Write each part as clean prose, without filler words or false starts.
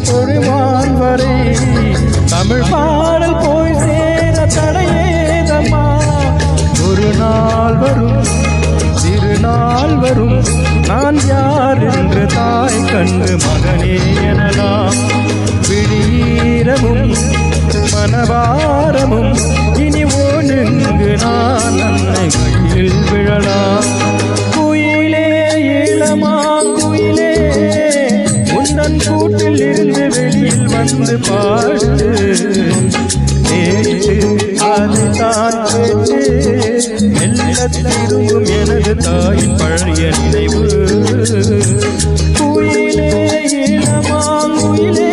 பொறுமான் வரை தமிழ் பாடல் போய் சேர தடையேதம்மா. ஒரு நாள் வரும் திருநாள் வரும் நான் யார் என்று தாய் கண்டு மகனே எனலாம். விழீரமும் மனவாரமும் இனி ஒழுங்கு நான் அன்னை மடியில் விழலாம். குயிலே இளமா குயிலே உந்தன் கூட்டில் இருந்து வெளியில் வந்து பாடு. அதுதான் கேட்டு மெல்ல திரும்பும் எனது தாயின் பழைய நினைவு. குயிலே இளமா குயிலே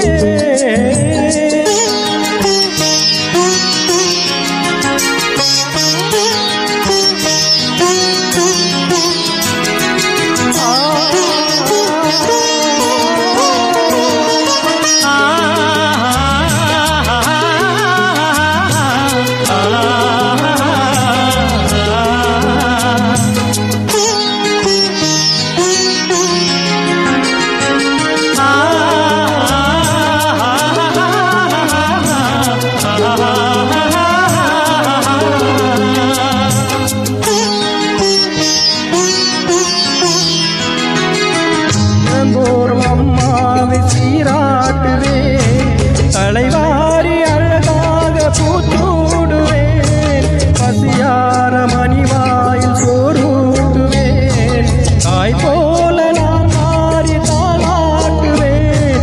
தலைவாரி அழகாக பூச்சூடுவேன். பசியார மணிவாயில் சோறுட்டுவேன். தாய் போல நான் மாறி தாளாட்டுவேன்.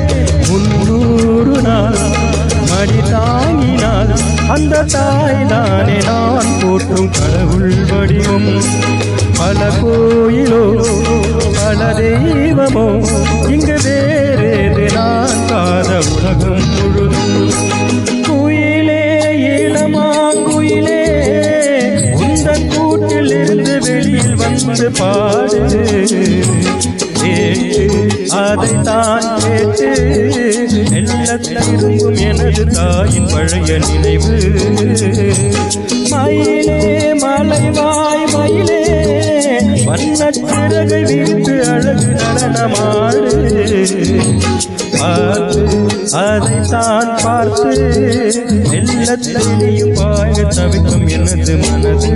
300 நாள் மடி தாங்கினால் அந்த தாய் தானே நான் போற்றும் கடவுள் வடிவம். பல கோயிலோ பல தெய்வமோ இங்கு வேறேது நான் காத உலகம் முழுதும். குயிலே இளமாங்குயிலே உந்தன் கூட்டில் இருந்து வெளியில் வந்து பாடு. அதைத்தான் கேட்டு மெல்ல திரும்பும் எனது தாயின் பழைய நினைவு. மயிலே மலைவாய் மயிலே வண்ணச்சிறகை விரித்து அழகு நடனமாடு. அதைத்தான் பார்த்து மெல்ல தெளியும் பாய தவிக்கும் எனது மனது.